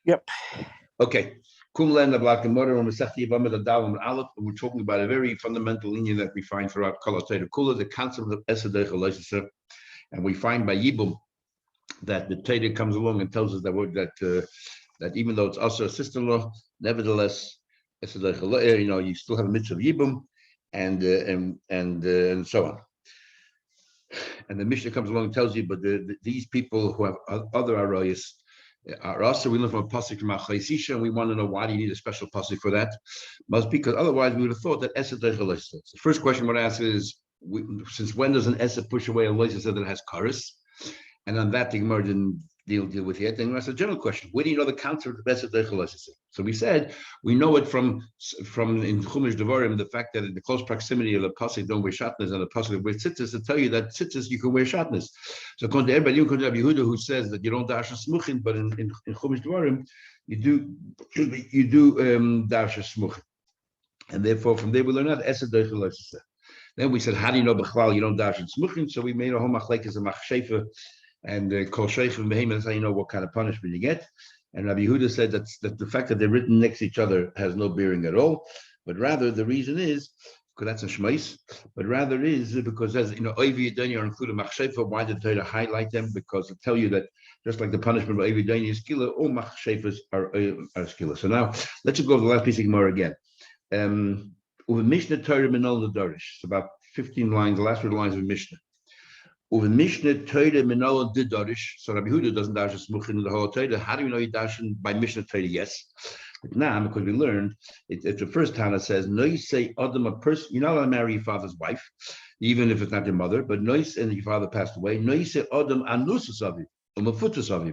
Yep. Okay. We're talking about a very fundamental lineage that we find throughout Kula, the concept of Esedech relationship. And we find by Yibum that the Torah comes along and tells us that even though it's also a sister-in-law, nevertheless, you still have a mitzvah of Yibum and so on. And the Mishnah comes along and tells you, but these people who have other arayos are also, we learn from a pasuk from Achaisisha, and we want to know why do you need a special pasuk for that? Must because otherwise we would have thought that Esed Leichelis. The first question I want to ask is, since when does an Esed push away a Leichelis that has karis? And on that, the Gemara didn't deal with yet. And that's a general question. Where do you know the concept of Esed Leichelis? So we said we know it from in Chumash Devarim, the fact that in the close proximity of the pasuk don't wear shatnez and the pasuk wear tzitzis to tell you that tzitzis you can wear shatnez. So according to everybody, you to Yehuda who says that you don't dash a smuchin, but in Chumash Devarim you do dash a smuchin, and therefore from there we learn that Esed Leichelis. Then we said, how do you know b'chlal you don't dash in smuchin? So we made a whole machlekes and machshefa and kol sheif and behemoth. That's how you know what kind of punishment you get. And Rabbi Yehuda said that the fact that they're written next to each other has no bearing at all, but rather the reason is because that's a shmais. But rather is because as Oivi Yedani are included machshefa. Why did the Torah highlight them? Because to tell you that just like the punishment of Oivi Yedani is skila, all machshefas are skila. So now let's just go to the last piece of Gemara again. Mishnah Torah Minol the Dorish. It's about 15 lines, the last few lines of Mishnah. Mishnah Torah Minol the Dorish. So Rabbi Yehuda doesn't dash a smuchin in the whole Torah. How do you know you dash by Mishnah Torah? Yes. But now, because we learned, it's the first time it says, no, you say Adam, a person, you're not allowed to marry your father's wife, even if it's not your mother, but no, and your father passed away. No, you say Adam Anusas of you,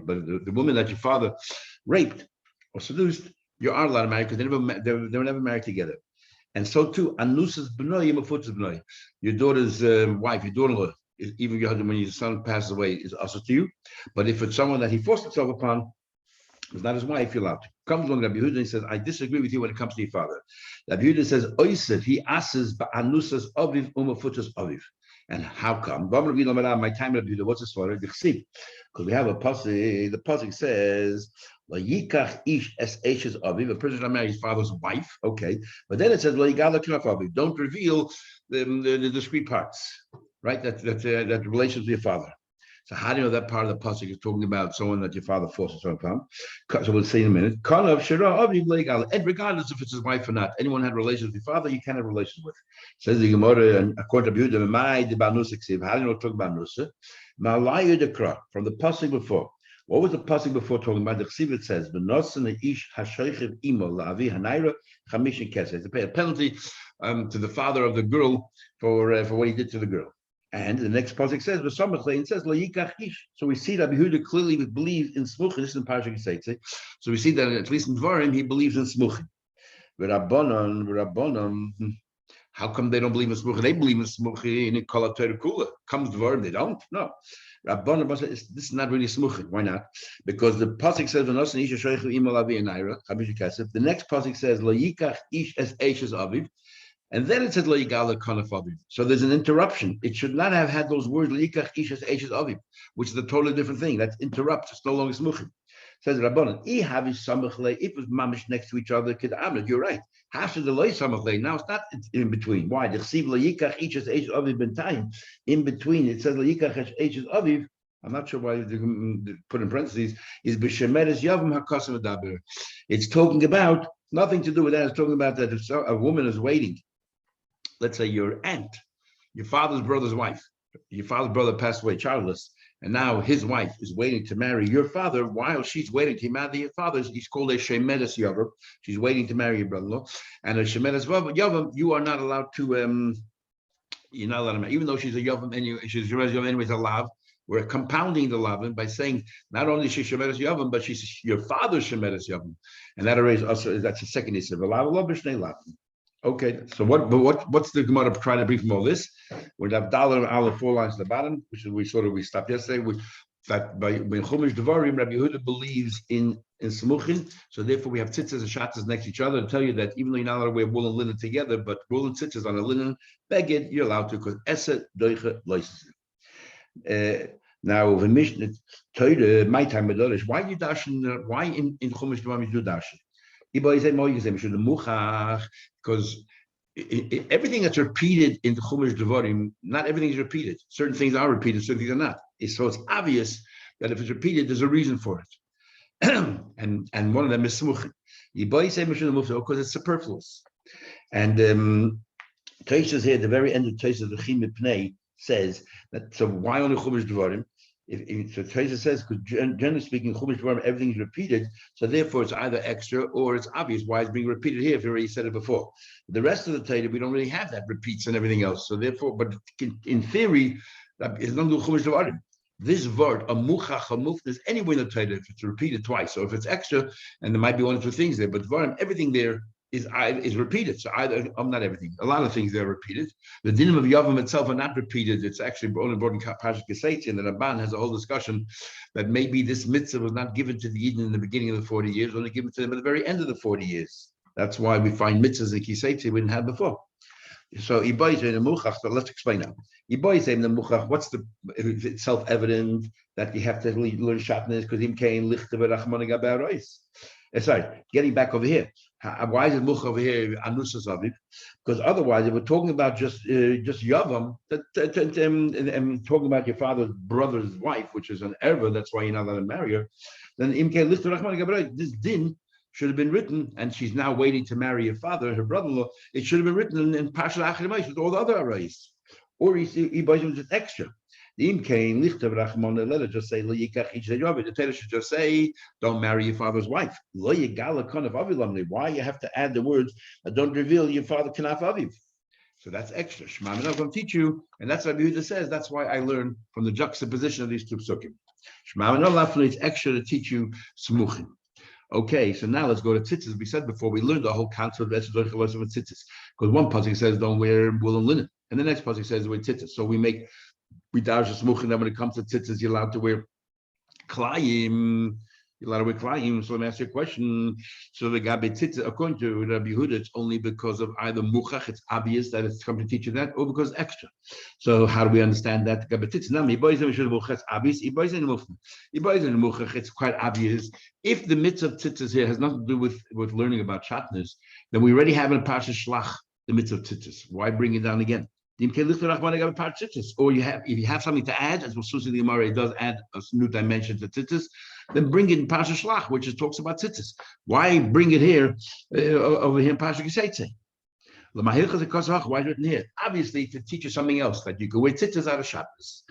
but the woman that your father raped or seduced, you are allowed to marry because they were never married together. And so too, Anusas B'noi, Mafutas B'noi, your daughter's wife, your daughter-in-law, even your husband, when your son passes away, is also to you. But if it's someone that he forced himself upon, it's not his wife, you're allowed to. Comes along Rabbi Yehuda and says, I disagree with you when it comes to your father. Rabbi Yehuda says, Oisev, he asks Ba'anusas Aviv Umafutas Aviv. And how come? My time, Rabbi Yehuda, what's the story? Because we have a pasuk, the pasuk says, Yikach ish es eshes aviv, a person that marries his father's wife, okay. But then it says, don't reveal the discrete parts, right? That relations with your father. So how do you know that part of the pasuk is talking about someone that your father forces upon? So we'll see in a minute. And regardless if it's his wife or not, anyone had relations with your father, you can have relations with. Says the Gemara, and according to Yehuda, how do you know talking about nusa? From the pasuk before. What was the pasuk before talking about? The Chsiv says, to pay a penalty to the father of the girl for what he did to the girl. And the next pasuk says, it says, so we see that Yehuda clearly believes in smuchin. This is in Parashat Yisrael. So we see that at least in Dvarim, he believes in smuchin. How come they don't believe in smuchin? They believe in smuchin in Kol HaTorah Kula. Comes Dvarim, they don't? No. This is not really smuchin. Why not? Because the pasuk says, the next pasuk says, Lo yikach ish es eshes aviv. And then it says Lo yigala kanaf aviv. So there's an interruption. It should not have had those words Lo yikach ish es eshes aviv, which is a totally different thing. That interrupts. It's no longer smuchin. Says Rabbanan, if it was mamish next to each other, you're right. Half of the loy samachle. Now it's not in between. Why? The chsiv Lo yikach ish es eshes aviv b'ntayim. In between, it says Lo yikach es eshes aviv. I'm not sure why they put in parentheses, is b'shemeres yavam hakasim adaber. It's talking about, nothing to do with that. It's talking about that if a woman is waiting, let's say your aunt, your father's brother's wife, your father's brother passed away childless, and now his wife is waiting to marry your father while she's waiting to marry your father. He's called a shemeres yavam. She's waiting to marry your brother-in-law. And a shemeres yavam, you are not allowed to, you're not allowed to marry, even though she's a yavam, and she's a shemeres yavam anyways allowed. We're compounding the lavin by saying not only she's shemeres yavam, but she's your father's shemeres yavam, and that arrays also that's the second issue. Okay, so what's the Gemara trying to bring from all this? We have dollar and 4 lines at the bottom, which we stopped yesterday. That by Chumash Devarim, Rabbi Yehuda believes in smuchin, so therefore we have tzitzis and shatzas next to each other to tell you that even though you're not allowed to wear wool and linen together, but wool and tzitzis on a linen beged, you're allowed to because esed doicha loises. Now, the Mishnah, my time with Dorish, why you dashin? Why in Chumash Dvarim you do dashin? Because everything that's repeated in the Chumash Dvarim, not everything is repeated. Certain things are repeated, certain things are not. So it's obvious that if it's repeated, there's a reason for it. and one of them is smuchin. Because it's superfluous. And Tosfos here at the very end of Tosfos the Chim Pnei says that. So why only Chumash Dvarim? So Tosfos says because generally speaking, Chumash Dvarim everything is repeated, so therefore it's either extra or it's obvious why it's being repeated here if you already said it before. The rest of the Torah we don't really have that repeats and everything else. So therefore, but in theory, it's not Chumash Dvarim. This word, a muchach, a muf, there's anywhere in the Torah if it's repeated twice. So if it's extra, and there might be one or two things there, but Dvarim, everything there is repeated. So either, not everything, a lot of things there are repeated. The dinim of Yavam itself are not repeated. It's actually only brought in Parashat Kisei, and the Ramban has a whole discussion that maybe this mitzvah was not given to the Yidden in the beginning of the 40 years, only given to them at the very end of the 40 years. That's why we find mitzvahs in Kisei we didn't have before. So let's explain now. What's it's self-evident that you have to learn shatnez because him came sorry, getting back over here. Why is it much over here anusas aviv? Because otherwise, if we're talking about just yavam, talking about your father's brother's wife, which is an erva, that's why you're not allowed to marry her. Then this din should have been written, and she's now waiting to marry her father, her brother-in-law. It should have been written in Parshat Achrimais with all the other arrays. Or he buys it just extra. The imkain lichtav rachmana, let it just say lo yikach ish zeyovid. The Torah should just say, don't marry your father's wife. Lo yigala kanaf avilamli. Why you have to add the words don't reveal your father kanaf aviv? So that's extra. Shema I'm going to teach you, and that's what Yehuda says. That's why I learned from the juxtaposition of these two psukim. Shema it's extra to teach you smuchim. Okay, so now let's go to tzitzis. We said before, we learned the whole concept of tzitzis. Because one pasuk says don't wear wool and linen, and the next pasuk says wear tzitzis. So we dash a smuch, and then when it comes to tzitzis, you're allowed to wear klayim. You're allowed to wear klayim. So let me ask you a question. So the gabe tzitzis, according to Rabbi Yehuda, it's only because of either muchach, it's obvious that it's come to teach you that, or because it's extra. So how do we understand that? Gabe tzitzis. Now, it's obvious. It's quite obvious. If the mitzvah of tzitzis here has nothing to do with learning about shatnez, then we already have in Parsha Shlach the mitzvah of tzitzis. Why bring it down again? Or if you have something to add, as Susi the Gemara does add a new dimension to tzitzis, then bring it in Parsha Shlach, which talks about tzitzis. Why bring it here over here in Parsha Kisei? Why is it written here? Obviously, to teach you something else, that you can wear tzitzis out of Shabbos.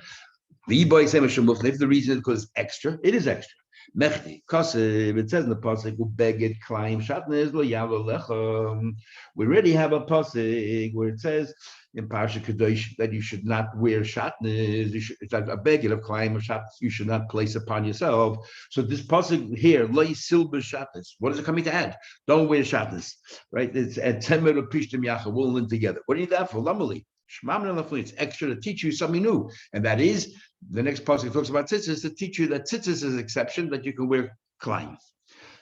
If the reason is because it's extra, it is extra. Mechti, Kosev, it says in the pasuk, "Ubeged klaim shatnez lo yalo lechem." We already have a pasuk where it says in Parsha Kadosh that you should not wear shatnez. It's a beged of klaim of shatnez. You should not place upon yourself. So this pasuk here, lo yisil b'shatnez. What is it coming to add? Don't wear shatnez, right? It's at temer of pishtim yacha, we'll learn together. What do you need that for? Lamali. It's extra to teach you something new, and that is the next pasuk talks about tzitzis to teach you that tzitzis is an exception that you can wear klein.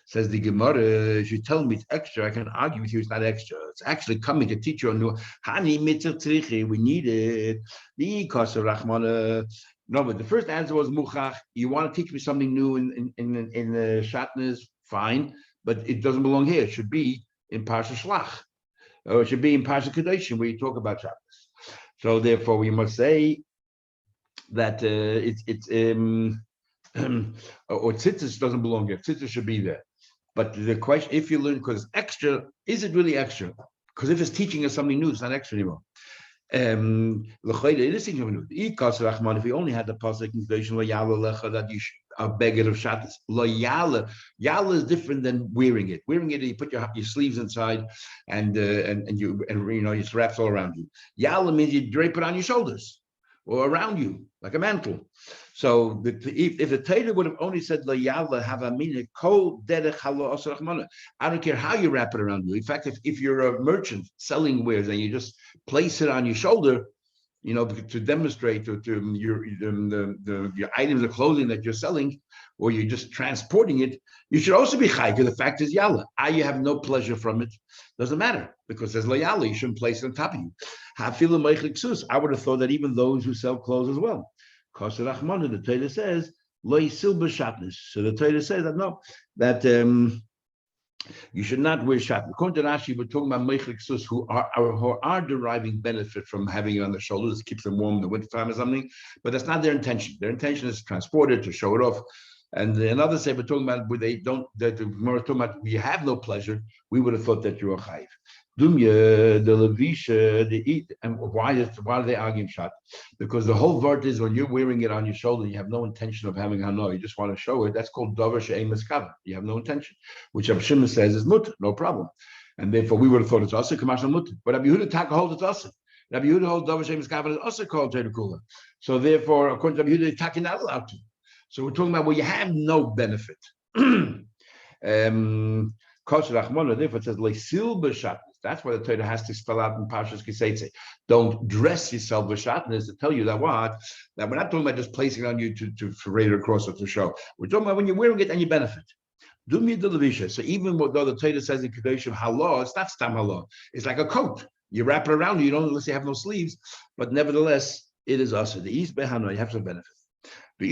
Says the Gemara, if you tell me it's extra, I can argue with you it's not extra. It's actually coming to teach you a new hani mitzvah tzrichi. We need it. The kasher rachmana. No, but the first answer was muchach. You want to teach me something new in shatnez, fine, but it doesn't belong here. It should be in Parsha Shlach, or it should be in Parsha Kedoshim where you talk about Shabbos. So therefore, we must say that or tzitzis doesn't belong here. Tzitzis should be there. But the question, if you learn because it's extra, is it really extra? Because if it's teaching us something new, it's not extra anymore. It is teaching something new. If we only had the pasuk that you should a beggar of shabbos, yala is different than wearing it. Wearing it, you put your sleeves inside, and it wraps all around you. Yala means you drape it on your shoulders or around you like a mantle. So if the Torah would have only said la yala have a meaning, kol derech halo asar rachmana. I don't care how you wrap it around you. In fact, if you're a merchant selling wares and you just place it on your shoulder, to demonstrate to your items of clothing that you're selling, or you're just transporting it, you should also be chai, because the fact is yalla. You have no pleasure from it. Doesn't matter, because there's la yalla, you shouldn't place it on top of you. I would have thought that even those who sell clothes as well. Kosher Rachmana, the Torah says, Lo Yisil B'Shatnez. So the Torah says that no, that you should not wear shatnez. According to Rashi, we're talking about meichliksus who are deriving benefit from having it on their shoulders, keeps them warm in the wintertime or something, but that's not their intention. Their intention is to transport it, to show it off. And another say we're talking about where they don't, that the Gemara talking about we have no pleasure, we would have thought that you're a chayiv. Dumya, the levisha, the eat, and why are they arguing shat? Because the whole vart is when you're wearing it on your shoulder, you have no intention of having hana, you just want to show it. That's called davar she'ein miskaven. You have no intention, which Rabbi Shimon says is mutter, no problem, and therefore we would have thought it's also kamash mutter. But Rabbi Yehuda Taka holds it's also. Rabbi Yehuda holds davar she'ein miskaven is also called terekula. So therefore, according to Rabbi Yehuda, Taka not allowed to. So we're talking about where you have no benefit. Kosher Rachmana, therefore it says leisil b'shatnez. That's why the Torah has to spell out in Parshas Kiseitze. Don't dress yourself b'shatnez to tell you that what? That we're not talking about just placing it on you to parade it across or to show. We're talking about when you're wearing it and you benefit. Dumi de levisha. So even though the Torah says in Kedoshim halah, it's not stam halah. It's like a coat. You wrap it around you. You don't unless you have no sleeves. But nevertheless, it is also the east behana. You have some benefit. So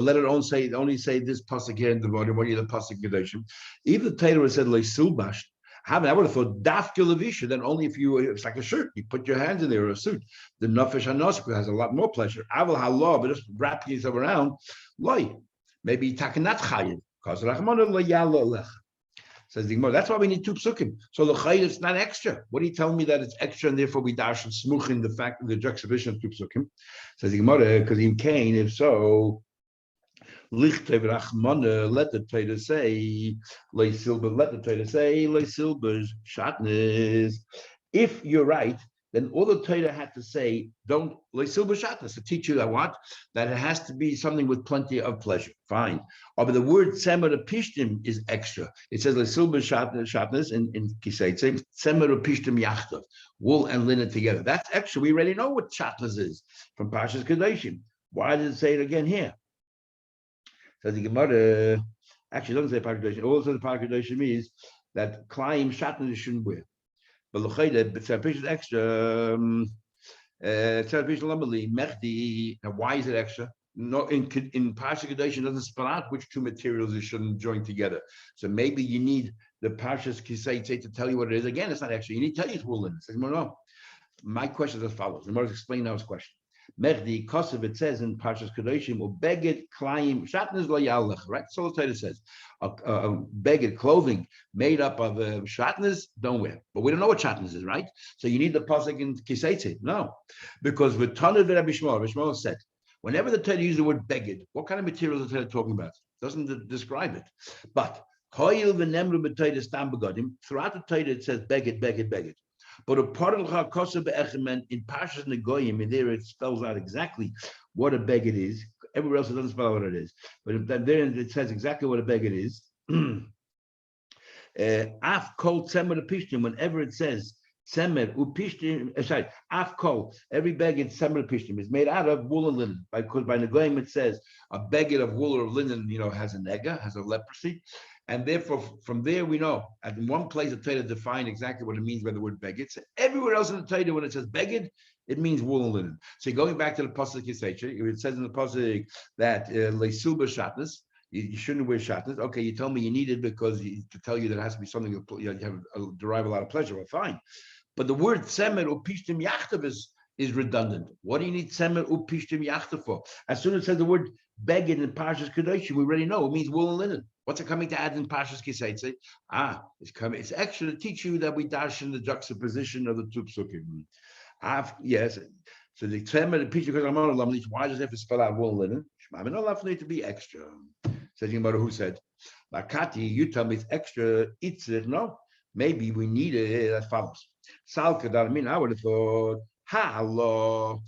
let it only say this pasuk here in the body, what the pasuk Kedoshim. Even the Torah said leisilbash. I would have thought dafka levisha. Then only if it's like a shirt, you put your hands in there or a suit. The nafesh hanosku has a lot more pleasure. Aval halah, but just wrapping yourself around, loy. Maybe takanat chayiv. Because rachmana lo yalo lech. Says the Gemara. That's why we need two psukim. So the chayiv is not extra. What are you telling me that it's extra and therefore we dash and smuch in the fact of the juxtaposition of two psukim? Says the Gemara, because in Cain, if so, lichtei rachmana, let the Torah say, leisilba, let the Torah say, leisilba shatnez. If you're right, then all the Torah had to say, don't leisilba shatnez, to teach you that what? That it has to be something with plenty of pleasure. Fine. But the word semer pishtim is extra. It says leisilba shatnez in Kiseitze, semer pishtim yachtov, wool and linen together. That's extra. We already know what shatnez is from Parshas Kedoshim. Why did it say it again here? So the Gemara actually doesn't say Parshas Kedoshim. Also, the Parshas Kedoshim is that Klaim shatnez shouldn't wear. But Tzarpish is extra. Tzarpish lamali mechdi. Now, why is it extra? No, in Parshas Kedoshim doesn't spell out which two materials you shouldn't join together. So maybe you need the Parshas Kiseitze to tell you what it is. Again, it's not extra. You need to tell you it's woolen. No. My question is as follows. The Gemara explain now his question. Mechdi Kosev, it says in Parshas Kedoshim, or beged klaim shatnez lo yalech. Right. So the Torah says, beged clothing made up of shatnez, don't wear. But we don't know what shatnez is, right? So you need the pasuk in Kiseitze. No, because with Tana Rabbi Shmuel said, whenever the Torah uses the word beged, what kind of material is the Torah talking about? It doesn't describe it. But throughout the Torah it says beged. But a part of in Parshas Negoyim, in there it spells out exactly what a beged is. Everywhere else it doesn't spell out what it is. But there it says exactly what a beged is. Af kol tzemer pishtim, whenever it says tzemer upishtim, sorry, af kol, every beged tzemer pishtim is made out of wool and linen. Because by Negoyim it says a beged of wool or linen, has a nega, has a leprosy. And therefore, from there we know. At one place, the Torah defines exactly what it means by the word beged. So everywhere else in the Torah, when it says beged, it means wool and linen. So going back to the pasuk Yisrael, it says in the pasuk that leisul b'shatnez, you shouldn't wear shatnez. Okay, you tell me you need it because to tell you there has to be something you have derive a lot of pleasure. Well, fine. But the word tzemer or pishtim yachtav is redundant. What do you need tzemer or pishtim yachtav for? As soon as it says the word beged in Parshas Kedoshim, we already know it means wool and linen. What's it coming to add in Parshas Kiseitze? It's extra to teach you that we dash in the juxtaposition of the two psukim. Yes. So the tzemer, the pishtim, because I'm on a why does it have to spell out wool and linen? I'm not need to be extra. Says Yemara, who said, Bakati, you tell me it's extra, it's it. No, maybe we need it as follows. Salka, I would have thought, Allah.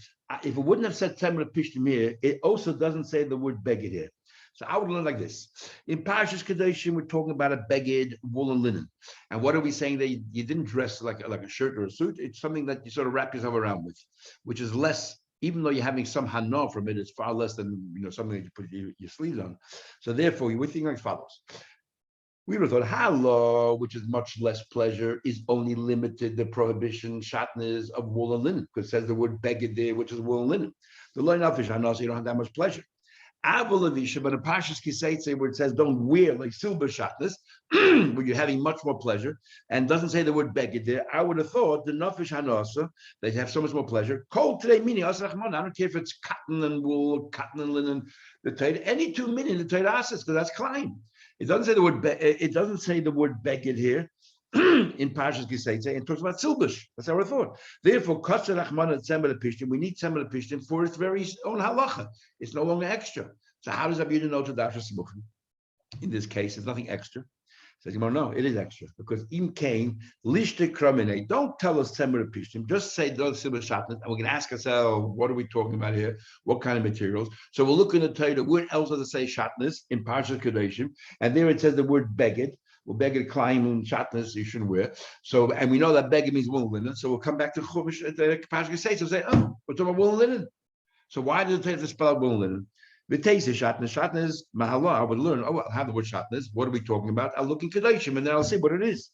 If it wouldn't have said tzemer pishtim here, it also doesn't say the word beged here. So I would learn like this. In Parshas Kedoshim, we're talking about a beged, wool and linen. And what are we saying? That you didn't dress like a shirt or a suit. It's something that you sort of wrap yourself around with, which is less, even though you're having some hana from it, it's far less than something that you put your sleeves on. So therefore, we're thinking like follows. We would have thought halal, which is much less pleasure, is only limited the prohibition shatnez of wool and linen, because it says the word beged there, which is wool and linen. The loin afish hanos, you don't have that much pleasure. Avolavisha, but in Pashas Kiseitze, where it says don't wear like silver shatnez, where you're having much more pleasure, and doesn't say the word beged there, I would have thought the nafish hanosa, they have so much more pleasure. Cold today meaning asrachman. I don't care if it's cotton and wool, cotton and linen. The Torah, any 2 minutes the Torah asks, because that's klein. It doesn't say the word. It doesn't say the word beged here in Pashas Kiseitze. It talks about silbush. That's how I thought. Therefore, kotzer rachman and tzemel pishtim. We need tzemel pishtim for its very own halacha. It's no longer extra. So how does that mean to know to dasha smuchim? In this case, it's nothing extra. Says no, it is extra because im kain lishte kramine. Don't tell us tzemel pishtim. Just say those silver shatnez, and we can ask ourselves, what are we talking about here? What kind of materials? So we'll look in the Torah. Where else does it say shatnez in Parshas Kedeshim? And there it says the word beged. Well, beged klein and shatnez you shouldn't wear. So, and we know that beged means wool and linen. So we'll come back to Chumash at the Parshas Kedeshim and say, oh, we're talking about wool and linen. So why does it have to spell out wool and linen? The taste is shatnez. Shatnez mahala. I would learn. Oh, I'll have the word shatnez. What are we talking about? I'll look in Kedeshim and then I'll see what it is.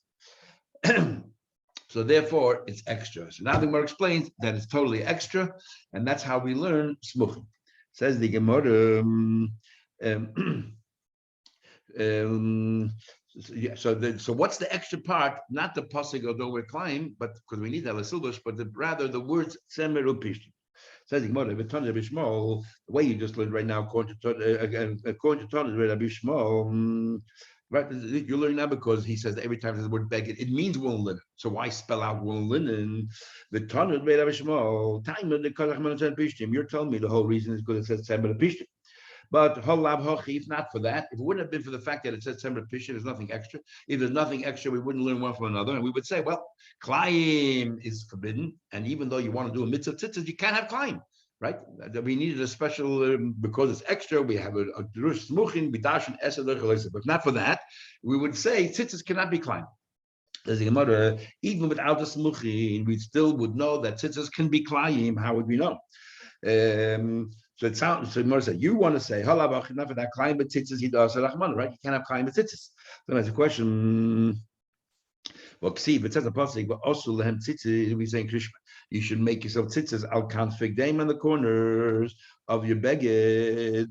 So therefore, it's extra. So now the Gemara explains that it's totally extra, and that's how we learn smuchim. Says the Gemara. So what's the extra part? Not the pasuk although we're climb, but because we need that silbush, but rather the words tzemer upishtim. Says the Gemara, the way you just learned right now, according to Rabbi Shmuel, right? You're learning now because he says that every time there's the word beged, it means wool and linen. So why spell out wool and linen? The Tanit Rabbi Shmuel, time of the Kazachman Pishtim. You're telling me the whole reason is because it says Tzemel Pishtim. But holav hochi, if not for that, if it wouldn't have been for the fact that it says Tzemel Pishtim, there's nothing extra. If there's nothing extra, we wouldn't learn one from another, and we would say, well, Klayim is forbidden, and even though you want to do a mitzvah tzitzis, you can't have Klayim. Right? We needed a special, because it's extra, we have a drush smuchin, bidashin, esed, but not for that, we would say tzitzis cannot be climbed. There's a Gemara, even without the smuchin, we still would know that tzitzis can be klayim. How would we know? So it sounds, so Gemara said, you want to say, halabach, not for that klayim, but tzitzis, he does, right? You can't have klayim, but tzitzis. So that's a question. Well, see, it says the pasuk, but also lehem tzitzis, we say in Krishma, you should make yourself tzitzis al kanfig daim on the corners of your beged,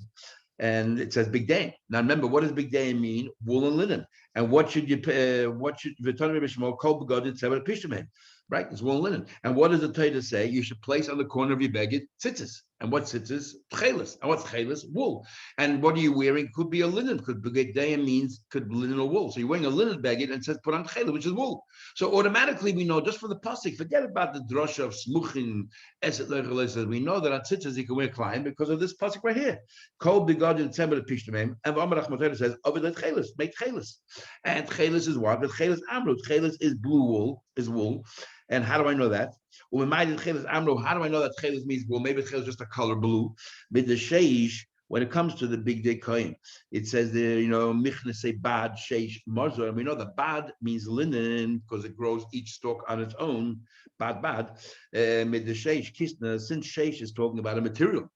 and it says big daim. Now remember, what does big daim mean? Wool and linen. And what should v'tanu b'shmo kol begoded sever pishtamim? Right, it's wool and linen. And what does the Torah say? You should place on the corner of your beged tzitzis. And what's tzitzis? Chelis. And what's chelis? Wool. And what are you wearing? Could be a linen. Could beged means could be linen or wool. So you're wearing a linen beged and it says put on chelis, which is wool. So automatically we know just for the pasuk. Forget about the drosha of smuchin eset lechelis. We know that on tzitzis you can wear klein because of this pasuk right here. Kol begoded tzemel pishtamim. And Amar Achmatera says ovid chelis, make chelis. And chelis is what? But chelis amrut. Chelis is blue wool, is wool. And how do I know that? How do I know that chelis means wool? Maybe chelis is just a color blue. But the sheish, when it comes to the big day kohen, it says there, michne say bad sheish mazor, and we know that bad means linen because it grows each stalk on its own. Bad. With the sheish kisna, since sheish is talking about a material,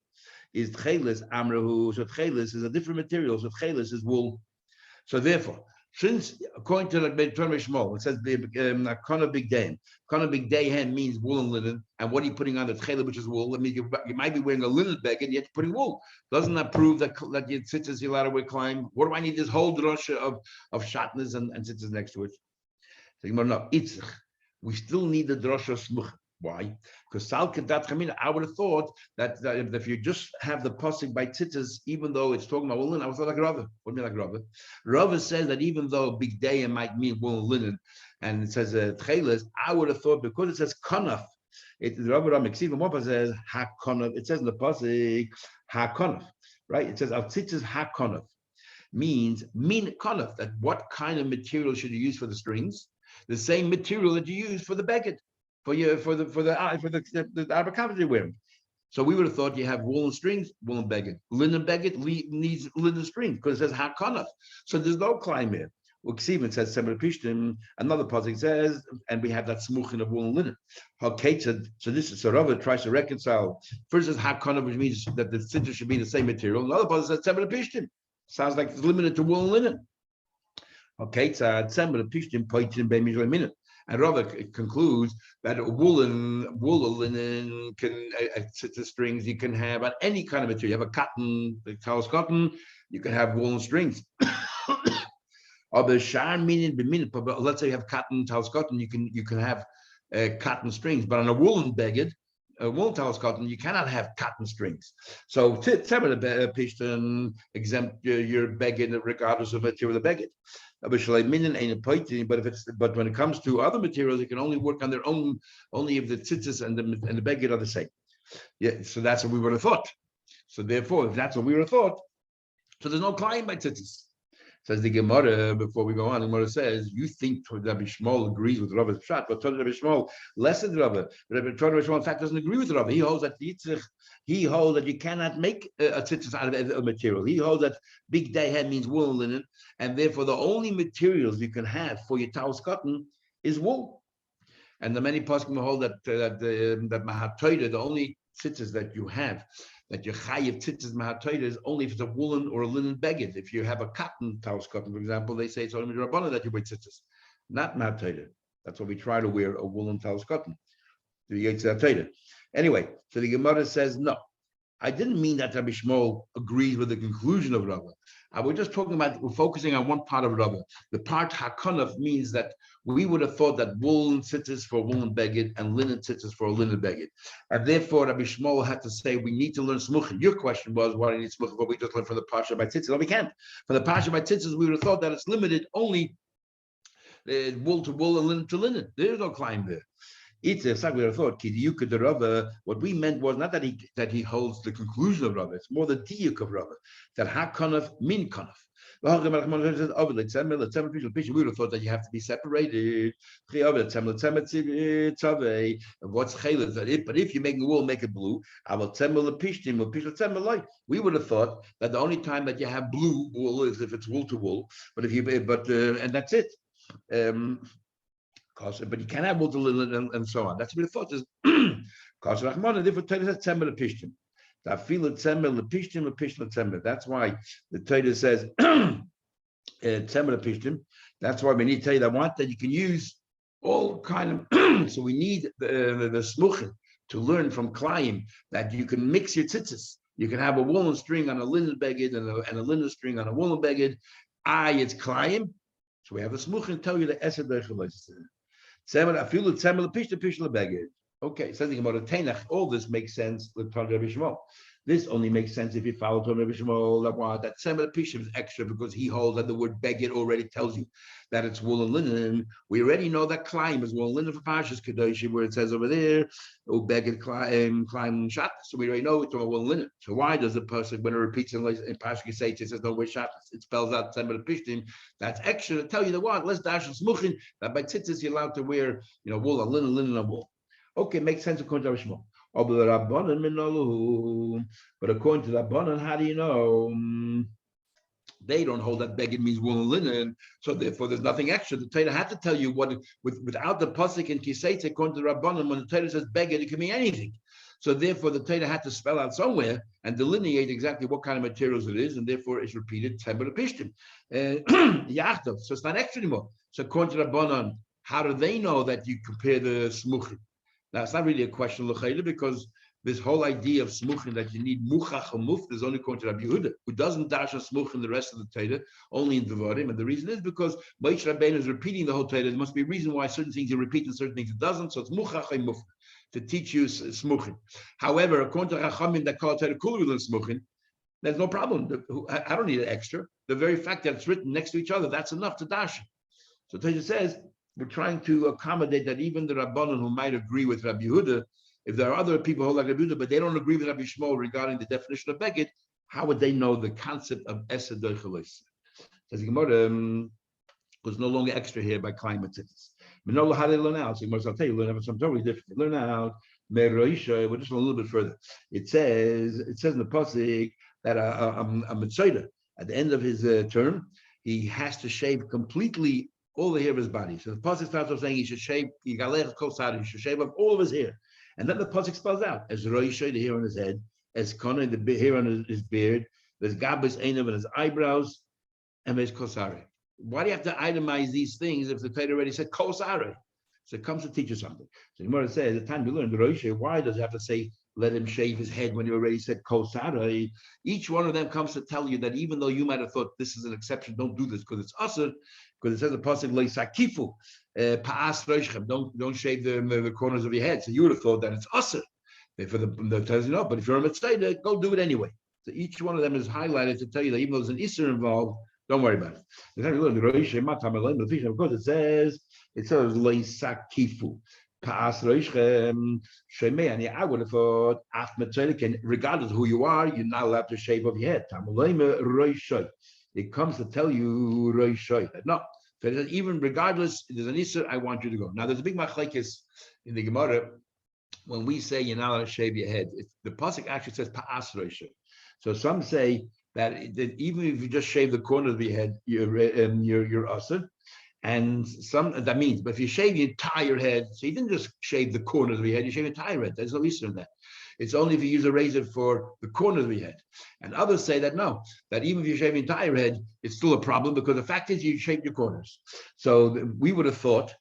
is chelis amrahu. So chelis is a different material. So chelis is wool. So therefore, since according to the Torah Shmuel, it says kana big day. Kana big day means wool and linen. And what are you putting on the tchelah, which is wool? That means you might be wearing a linen bag and yet you're putting wool. Doesn't that prove that your tzitzis you're allowed to wear climb? What do I need this whole drasha of shatnez and tzitzis next to it? So no, itzich. We still need the drasha smuch. Why? Because I would have thought that if you just have the pasuk by tzitzis, even though it's talking about wool and linen, I would thought like Rava. What do you mean like Rava? Rava says that even though big day might mean wool and linen, and it says tchelis, I would have thought because it says kanaf, Rava Ramixiva says hakonaf. It says in the pasuk hakonaf, right? It says al tzitzis hakonaf means min konaf. That what kind of material should you use for the strings? The same material that you use for the beged. For the abracadabra you're wearing. So we would have thought you have woolen strings, woolen beged. Linen beged needs linen strings because it says hakanaf. So there's no climb here. Well, Ksivin says Semer Pishtim. Another pasuk says, and we have that smuchin of woolen linen. So this is Rava tries to reconcile. First says hakanaf, which means that the tzitzis should be the same material. Another pasuk says Semer Pishtim. Sounds like it's limited to woolen linen. Okay, and rather concludes that wool linen can the strings you can have on any kind of material. You have a cotton, the towel's cotton, you can have woolen strings. Or the shan meaning, but let's say you have cotton, towel's cotton, you can have cotton strings, but on a woolen beged, a woolen towel's cotton, you cannot have cotton strings. So pishton exempt your beged regardless of material of the beged. But when it comes to other materials, it can only work on their own, only if the tzitzis and the beged are the same. Yeah, so that's what we would have thought. So therefore, if that's what we would have thought, so there's no claim by tzitzis. Says the Gemara, before we go on, the Gemara says, you think Rabbi Shmuel agrees with Rabbi's shot, but Rabbi Shmuel less than Rabbi. Rabbi Shmuel, in fact, doesn't agree with Rabbi. He holds that you cannot make a tzitzis out of a material. He holds that big dayhead means wool and linen, and therefore the only materials you can have for your towel's cotton is wool. And the many poskim hold that Mahatoida, the only tzitzis that you have, that your chayiv tzitzis mahatoida is only if it's a woolen or a linen beged. If you have a cotton towel's cotton, for example, they say it's only rabbanan that you wear tzitzis, not mahatoida. That's why we try to wear a woolen towel's cotton. Anyway, so the Gemara says no. I didn't mean that Rabbi Shmuel agrees with the conclusion of Rabbah. We're just talking about, we're focusing on one part of Rabbah. The part Hakanaf means that we would have thought that woolen tzitzis for woolen beged and linen tzitzis for a linen beged. And therefore, Rabbi Shmuel had to say, we need to learn smuchim. Your question was, why do you need smuchim? But we just learned from the Pasha by tzitzis. No, we can't. For the Pasha by tzitzis, we would have thought that it's limited only wool to wool and linen to linen. There's no climb there. It's a thought. What we meant was not that he holds the conclusion of Rabbah. It's more the diuk of Rabbah. That hakanaf min kanaf. We would have thought that you have to be separated. What's chayla? But if you're making wool, make it blue. We would have thought that the only time that you have blue wool is if it's wool to wool. But and that's it. But you can have wool to linen and so on. That's what the thought is. That's why the Torah says that's why we need to tell you that you can use all kind of so we need the smuchim to learn from Klayim that you can mix your tzitzis. You can have a woolen string on a linen beged and a linen string on a woolen beged. It's Klayim. So we have a smuchim tell you the esed derech. Okay, something about a Tanakh. All this makes sense with Rabbi Shmuel. This only makes sense if you follow Rabbi Shmuel. That Semel Pishim is extra because he holds that the word beged already tells you that it's wool and linen. We already know that Klaim is wool and linen for Pashas Kedoshim, where it says over there, oh beged Klaim Shat. So we already know it's wool and linen. So why does the person, when it repeats in Pashas Keseit, it says no way Shat? It spells out Semel Pishim. That's extra to tell you the what. Let's dash and smuchin that by tzitzis you're allowed to wear, wool and linen, linen and wool. Okay, makes sense according to Rabbi Shmuel. But according to Rabbanan, how do you know? They don't hold that beged means wool and linen, so therefore there's nothing extra. The Torah had to tell you what without the pasuk in Kisei, according to Rabbanan, when the Torah says beged, it can mean anything. So therefore the Torah had to spell out somewhere and delineate exactly what kind of materials it is, and therefore it's repeated Tember Pishtim. Yachtov. So it's not extra anymore. So according to Rabbanan, how do they know that you compare the smuchim? Now, it's not really a question l'chayla because this whole idea of smuchim that you need muchach or muf is only according to Rabbi Yehuda, who doesn't dash on smuchim the rest of the Torah, only in Devarim. And the reason is because Moshe Rabbeinu is repeating the whole Torah. There must be a reason why certain things you repeat and certain things it doesn't. So it's muchach or muf to teach you smuchim. However, according to Chachamim that call Torah kulu than smuchim, there's no problem. I don't need an extra. The very fact that it's written next to each other, that's enough to dash. So Torah says, we're trying to accommodate that even the Rabbanan who might agree with Rabbi Yehuda, if there are other people who like Rabbi Yehuda, but they don't agree with Rabbi Shmuel regarding the definition of beged, how would they know the concept of esed doichelos? Says Gemara, was no longer extra here by climate tzitzis. Minola, how do they learn out? So Gemara, I'll tell you, learn out something totally different. Learn out. Meroisha, we're just a little bit further. It says in the pasuk that a mitzvah at the end of his term, he has to shave completely all the hair of his body. So the pasuk starts off saying he should shave, he should shave off all of his hair. And then the pasuk spells out as Roisha, the hair on his head, as Kona, the hair on his beard, there's Gabas Einav on his eyebrows, and there's Kosari. why do you have to itemize these things if the Torah already said kol sare? So it comes to teach you something. So the Gemara says, the time you learn the Rosh, why does it have to say let him shave his head when you already said kol sare? Each one of them comes to tell you that even though you might have thought this is an exception, don't do this because it's usher, because it says the pasuk leisakifu paas roshchem, don't shave the corners of your head. So you would have thought that it's usher. For the tells you no, but if you're a mitzvah, go do it anyway. So each one of them is highlighted to tell you that even though there's an isser involved, don't worry about it. Because it says leisakifu paas roshchem shemei, and I would have thought regardless of who you are, you're not allowed to shave off your head. It comes to tell you roishoy. No, so even regardless, there's an isser, I want you to go. Now there's a big machlekes in the Gemara when we say you're not allowed to shave your head. The pasuk actually says paas roishoy. So some say that even if you just shave the corner of your head, you're usher. And some that means, but if you shave your entire head, so you didn't just shave the corners of your head, you shave your entire head. There's no issue in that. It's only if you use a razor for the corners of your head. And others say that no, that even if you shave your entire head, it's still a problem because the fact is you shaved your corners. So we would have thought,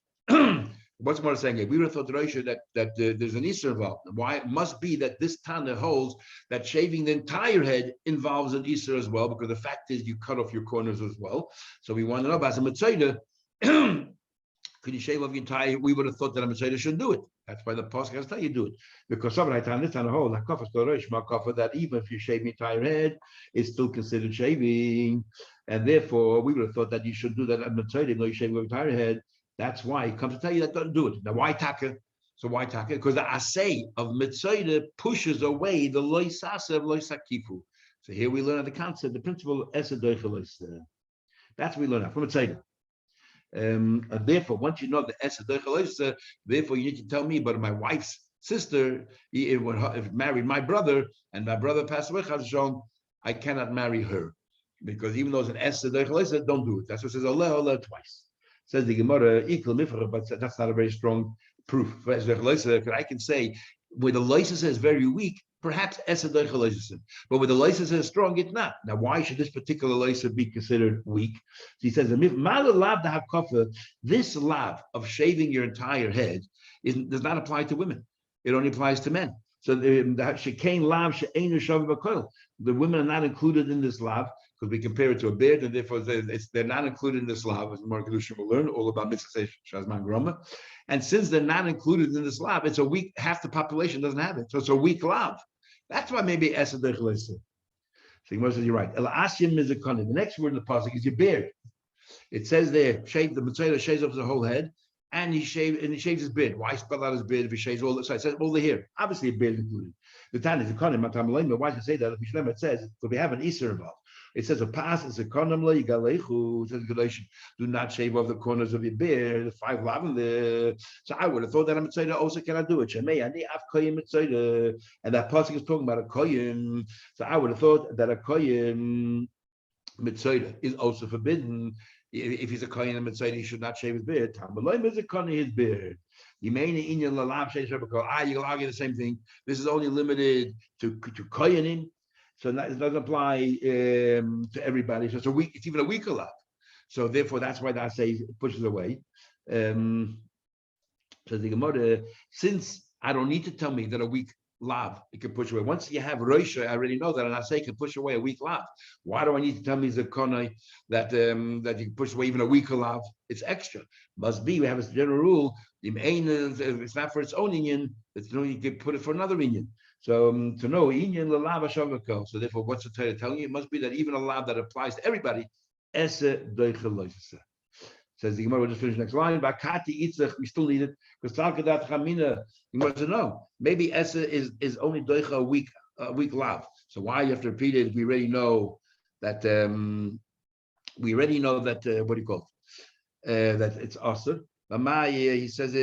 what's more saying here? We would have thought that there's an issue involved. Why? It must be that this Tana holds that shaving the entire head involves an issue as well, because the fact is you cut off your corners as well. So we want to know about a mitzvah. Could you shave off your entire? We would have thought that a mitzvah shouldn't do it. That's why the pasuk has to tell you do it, because somebody time this Tana holds that even if you shave your entire head, it's still considered shaving, and therefore we would have thought that you should do that at mitzvah, even though you shave your entire head. That's why he comes to tell you that don't do it. Now, why taka? So why taka? Because the asay of mitzvah pushes away the loisasa of loisakifu. So here we learn the concept, the principle of esadoichelos. That's what we learn from mitzvah. And therefore, once you know the esadoichelos, therefore you need to tell me. But my wife's sister, if married my brother, and my brother passed away, I cannot marry her because even though it's an esadoichelos, don't do it. That's what it says Allah twice. Says the Gemara, equal mifra, but that's not a very strong proof. I can say where the license is very weak, perhaps esadoichelos, but where the license is strong, it's not. Now, why should this particular license be considered weak? So he says, this lav of shaving your entire head does not apply to women. It only applies to men. So the women are not included in this lav, because we compare it to a beard, and therefore they're not included in this lav, as Mark Kedusha will learn all about mitzvah shazman groma. And since they're not included in this lav, it's a weak, half the population doesn't have it. So it's a weak lav. That's why maybe esadoichelos. So Gemara says you're right. The next word in the pasuk is your beard. It says there, shave the mitzvah shaves off the whole head, and he shaves his beard. Why spell out his beard if he shaves all the side? It says all the hair. Obviously a beard included. The Tana is a konim. Why does it say that? If it says, because we have an iser involved. It says a pass is a konim le yigalechu. It says Galatians, do not shave off the corners of your beard. The 5 lavin there. So I would have thought that a mitzvah also cannot do it. Shemei ani af koyim mitzvah, and that pasuk is talking about a koyim. So I would have thought that a koyim mitzvah is also forbidden. If he's a kohen and mitzvah, he should not shave his beard. Tamaloim is a kohen his beard. You can argue the same thing. This is only limited to kohenim, so it doesn't apply to everybody. So it's even a weaker lav. So therefore, that's why that says pushes away. So the Gemara, since I don't need to tell me that a weak lav it can push away. Once you have roisha, I already know that, and I say can push away a weak lav. Why do I need to tell me zakona that you can push away even a weaker lav? It's extra. Must be we have a general rule. It's not for its own inyan. It's you can put it for another inyan. So to know inyan lalav shavako. So therefore, what's the Torah telling you? It must be that even a lav that applies to everybody. Esadoichelos. Says the Gemara, we'll just finish next line. Bakati itzach, we still need it because talkadat chamina. You must know maybe esa is only doicha a week lav. So why you have to repeat it? We already know that. We already know that. What do you call it? That it's asa. He says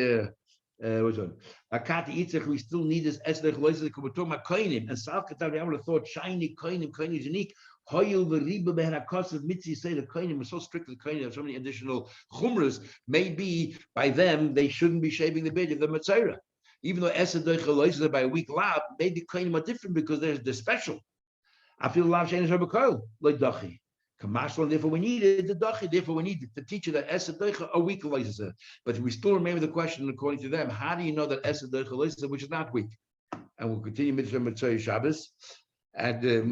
what's on? Bakati itzach, we still need this esa doichelos. We're talking about koinim and salkatat. I would have thought shiny koinim is unique. Hoyil v'riba behenakos of mitzi say the kohenim are so strict. The kohenim have so many additional chumras. Maybe by them they shouldn't be shaving the beard of the mitzvah. Even though esadoichelos by a weak lab, maybe kohenim are different because they're special. I feel lav shein shabakoil like dachi. Kamashal, therefore we need it, the dachi, therefore we need to teach you that Esed Doicha are weak loisa. But we still remember the question according to them, how do you know that Esed Doicha loisa, which is not weak? And we'll continue Mitzvah Shabbos. And